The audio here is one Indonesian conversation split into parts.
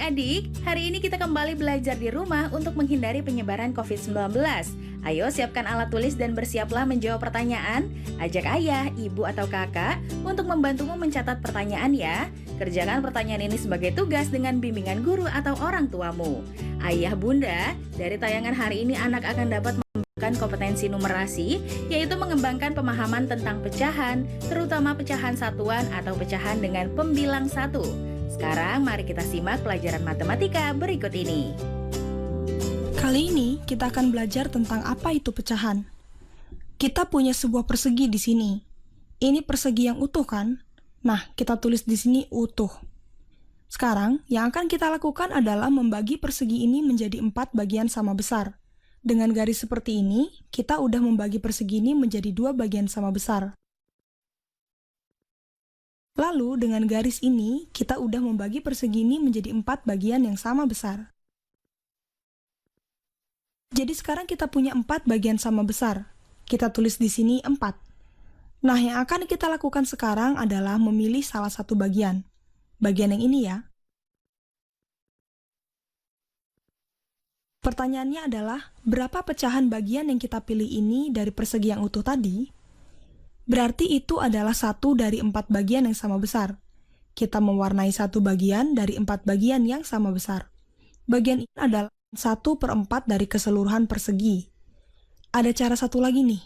adik-adik, hari ini kita kembali belajar di rumah untuk menghindari penyebaran COVID-19. Ayo siapkan alat tulis dan bersiaplah menjawab pertanyaan. Ajak ayah, ibu, atau kakak untuk membantumu mencatat pertanyaan ya. Kerjakan pertanyaan ini sebagai tugas dengan bimbingan guru atau orang tuamu. Ayah bunda, dari tayangan hari ini anak akan dapat mengembangkan kompetensi numerasi, yaitu mengembangkan pemahaman tentang pecahan, terutama pecahan satuan atau pecahan dengan pembilang satu. Sekarang mari kita simak pelajaran matematika berikut ini. Kali ini kita akan belajar tentang apa itu pecahan. Kita punya sebuah persegi di sini. Ini persegi yang utuh kan? Nah, kita tulis di sini utuh. Sekarang, yang akan kita lakukan adalah membagi persegi ini menjadi 4 bagian sama besar. Dengan garis seperti ini, kita udah membagi persegi ini menjadi 2 bagian sama besar. Lalu, dengan garis ini, kita udah membagi persegi ini menjadi 4 bagian yang sama besar. Jadi sekarang kita punya 4 bagian sama besar. Kita tulis di sini 4. Nah, yang akan kita lakukan sekarang adalah memilih salah satu bagian. Bagian yang ini ya. Pertanyaannya adalah, berapa pecahan bagian yang kita pilih ini dari persegi yang utuh tadi? Berarti itu adalah 1 dari 4 bagian yang sama besar. Kita mewarnai 1 bagian dari 4 bagian yang sama besar. Bagian ini adalah 1/4 dari keseluruhan persegi. Ada cara satu lagi nih.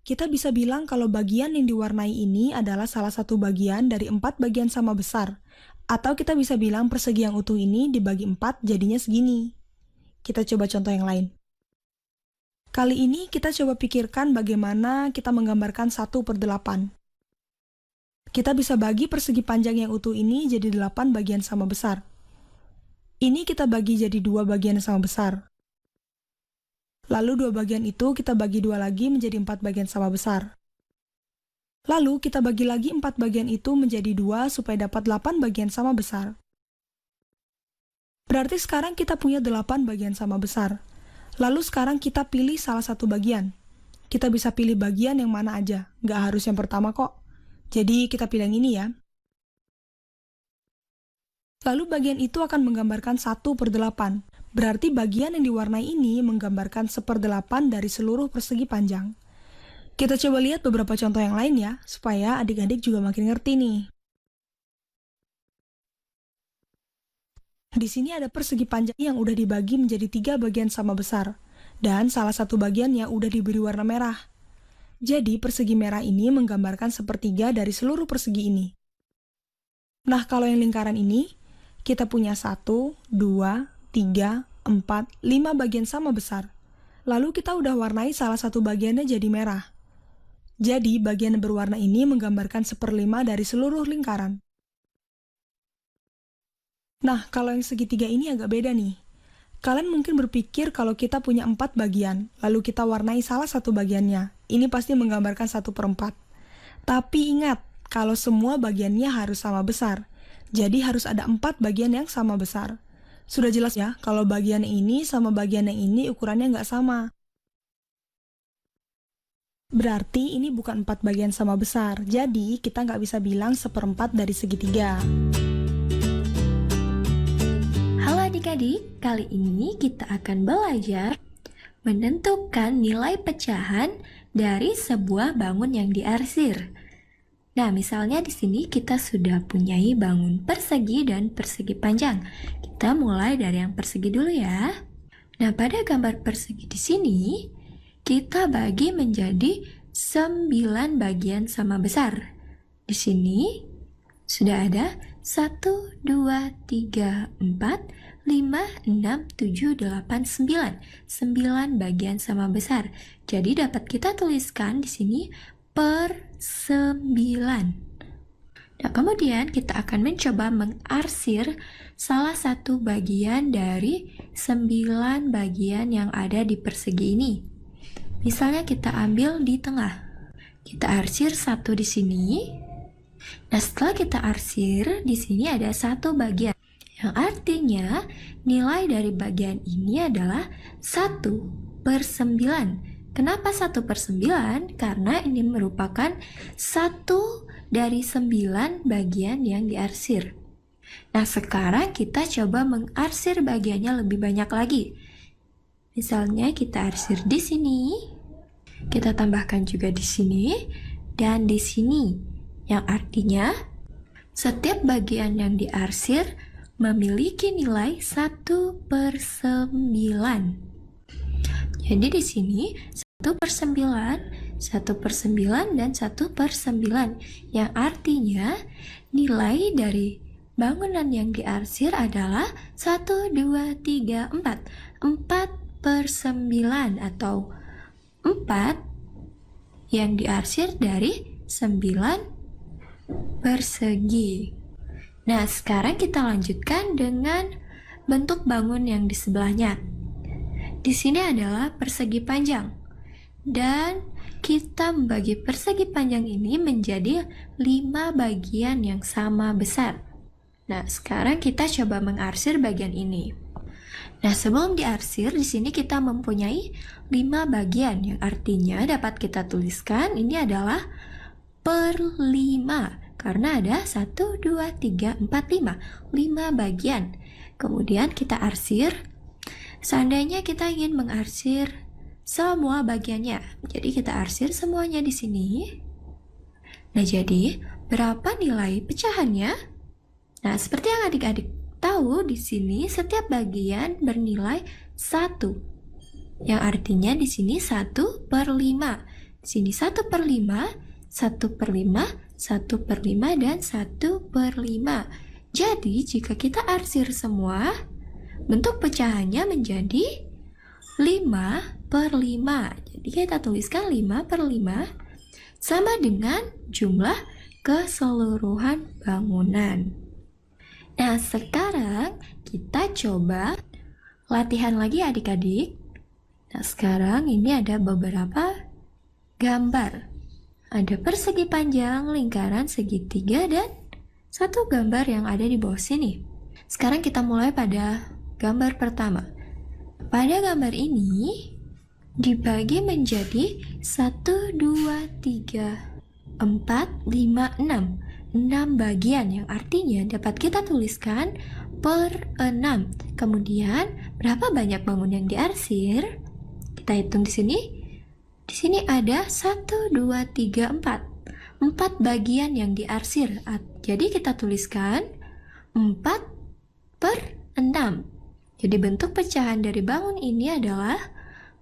Kita bisa bilang kalau bagian yang diwarnai ini adalah salah satu bagian dari 4 bagian sama besar. Atau kita bisa bilang persegi yang utuh ini dibagi 4 jadinya segini. Kita coba contoh yang lain. Kali ini kita coba pikirkan bagaimana kita menggambarkan 1/8. Kita bisa bagi persegi panjang yang utuh ini jadi 8 bagian sama besar. Ini kita bagi jadi 2 bagian sama besar. Lalu 2 bagian itu kita bagi 2 lagi menjadi 4 bagian sama besar. Lalu kita bagi lagi 4 bagian itu menjadi 2 supaya dapat 8 bagian sama besar. Berarti sekarang kita punya 8 bagian sama besar. Lalu sekarang kita pilih salah satu bagian. Kita bisa pilih bagian yang mana aja, nggak harus yang pertama kok. Jadi kita pilih yang ini ya. Lalu bagian itu akan menggambarkan 1/8. Berarti bagian yang diwarnai ini menggambarkan 1/8 dari seluruh persegi panjang. Kita coba lihat beberapa contoh yang lain ya, supaya adik-adik juga makin ngerti nih. Di sini ada persegi panjang yang udah dibagi menjadi 3 bagian sama besar, dan salah satu bagiannya udah diberi warna merah. Jadi persegi merah ini menggambarkan 1/3 dari seluruh persegi ini. Nah, kalau yang lingkaran ini, kita punya 1, 2, 3, 4, 5 bagian sama besar. Lalu kita udah warnai salah satu bagiannya jadi merah. Jadi bagian yang berwarna ini menggambarkan 1/5 dari seluruh lingkaran. Nah, kalau yang segitiga ini agak beda nih. Kalian mungkin berpikir kalau kita punya 4 bagian, lalu kita warnai salah satu bagiannya. Ini pasti menggambarkan 1/4. Tapi ingat, kalau semua bagiannya harus sama besar. Jadi harus ada 4 bagian yang sama besar. Sudah jelas ya, kalau bagian yang ini sama bagian yang ini ukurannya nggak sama. Berarti ini bukan 4 bagian sama besar. Jadi kita nggak bisa bilang 1/4 dari segitiga. Halo adik-adik, kali ini kita akan belajar menentukan nilai pecahan dari sebuah bangun yang diarsir. Nah, misalnya di sini kita sudah punyai bangun persegi dan persegi panjang. Kita mulai dari yang persegi dulu ya. Nah, pada gambar persegi di sini, kita bagi menjadi 9 bagian sama besar. Di sini sudah ada 1, 2, 3, 4, 5, 6, 7, 8, 9. 9 bagian sama besar. Jadi dapat kita tuliskan di sini per 9. Nah, kemudian kita akan mencoba mengarsir salah satu bagian dari 9 bagian yang ada di persegi ini. Misalnya kita ambil di tengah. Kita arsir 1 di sini. Nah, setelah kita arsir, di sini ada 1 bagian. Yang artinya nilai dari bagian ini adalah 1/9. Kenapa 1/9? Karena ini merupakan 1 dari 9 bagian yang diarsir. Nah, sekarang kita coba mengarsir bagiannya lebih banyak lagi. Misalnya kita arsir di sini, kita tambahkan juga di sini, dan di sini. Yang artinya, setiap bagian yang diarsir memiliki nilai 1/9. Jadi di sini 1/9, 1/9, dan 1/9. Yang artinya nilai dari bangunan yang diarsir adalah 1, 2, 3, 4. 4/9 atau 4 yang diarsir dari 9 persegi. Nah, sekarang kita lanjutkan dengan bentuk bangun yang di sebelahnya. Di sini adalah persegi panjang. Dan kita membagi persegi panjang ini menjadi 5 bagian yang sama besar. Nah, sekarang kita coba mengarsir bagian ini. Nah, sebelum diarsir, di sini kita mempunyai 5 bagian, yang artinya dapat kita tuliskan ini adalah per 5, karena ada 1, 2, 3, 4, 5. 5 bagian. Kemudian kita arsir. Seandainya kita ingin mengarsir semua bagiannya, jadi kita arsir semuanya di sini. Nah, jadi berapa nilai pecahannya? Nah, seperti yang adik-adik tahu, di sini setiap bagian bernilai 1. Yang artinya di sini 1/5. Di sini 1/5, 1/5, 1/5, dan 1/5. Jadi, jika kita arsir semua, bentuk pecahannya menjadi 5/5. Jadi kita tuliskan 5/5 sama dengan jumlah keseluruhan bangunan. Nah, sekarang kita coba latihan lagi adik-adik. Nah, sekarang ini ada beberapa gambar. Ada persegi panjang, lingkaran, segitiga, dan satu gambar yang ada di bawah sini. Sekarang kita mulai pada gambar pertama. Pada gambar ini dibagi menjadi 1, 2, 3, 4, 5, 6. 6 bagian, yang artinya dapat kita tuliskan per 6. Kemudian berapa banyak bangun yang diarsir? Kita hitung di sini. Di sini ada 1, 2, 3, 4. 4 bagian yang diarsir. Jadi kita tuliskan 4/6. Jadi bentuk pecahan dari bangun ini adalah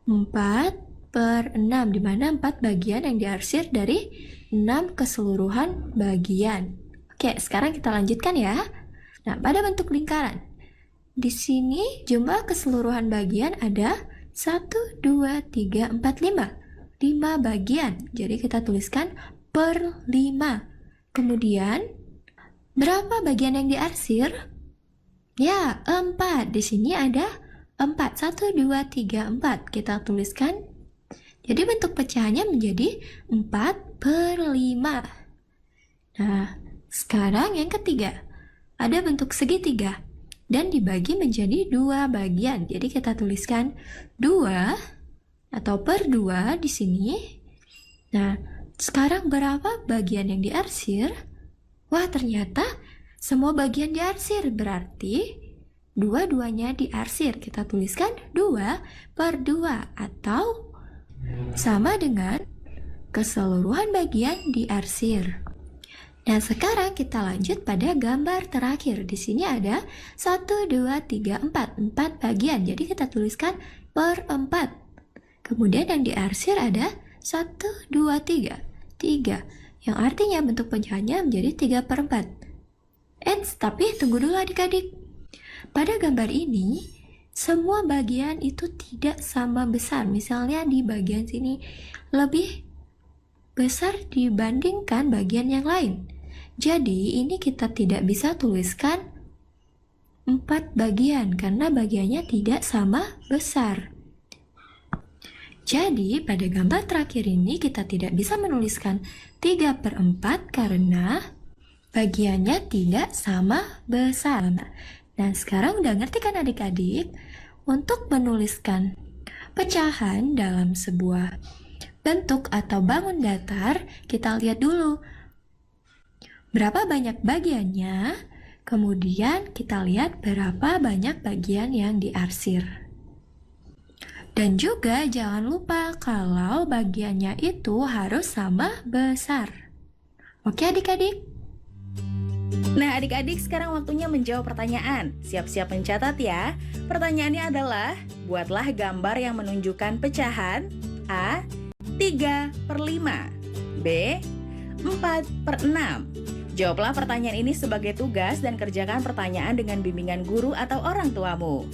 4/6, di mana 4 bagian yang diarsir dari 6 keseluruhan bagian. Oke, sekarang kita lanjutkan ya. Nah, pada bentuk lingkaran. Di sini jumlah keseluruhan bagian ada 1, 2, 3, 4, 5. 5 bagian. Jadi kita tuliskan per 5. Kemudian, berapa bagian yang diarsir? Ya, 4. Di sini ada 4. 1, 2, 3, 4. Kita tuliskan. Jadi bentuk pecahannya menjadi 4/5. Nah, sekarang yang ketiga. Ada bentuk segitiga dan dibagi menjadi 2 bagian. Jadi kita tuliskan 2 atau per 2 di sini. Nah, sekarang berapa bagian yang diarsir? Wah, ternyata semua bagian diarsir, berarti dua-duanya diarsir. Kita tuliskan 2/2 atau sama dengan keseluruhan bagian diarsir. Nah, sekarang kita lanjut pada gambar terakhir. Di sini ada 1, 2, 3, 4. 4 bagian, jadi kita tuliskan per 4. Kemudian yang diarsir ada 1, 2, 3. 3, yang artinya bentuk pecahannya menjadi 3/4. Tapi tunggu dulu adik-adik. Pada gambar ini, semua bagian itu tidak sama besar. Misalnya di bagian sini lebih besar dibandingkan bagian yang lain. Jadi ini kita tidak bisa tuliskan 4 bagian karena bagiannya tidak sama besar. Jadi pada gambar terakhir ini kita tidak bisa menuliskan 3/4 karena bagiannya tidak sama besar. Nah, sekarang udah ngerti kan adik-adik? Untuk menuliskan pecahan dalam sebuah bentuk atau bangun datar, kita lihat dulu berapa banyak bagiannya, Kemudian kita lihat berapa banyak bagian yang diarsir. Dan juga jangan lupa kalau bagiannya itu harus sama besar. Oke adik-adik? Nah, adik-adik sekarang waktunya menjawab pertanyaan. Siap-siap mencatat ya. Pertanyaannya adalah, buatlah gambar yang menunjukkan pecahan A. 3/5, B. 4/6. Jawablah pertanyaan ini sebagai tugas dan kerjakan pertanyaan dengan bimbingan guru atau orang tuamu.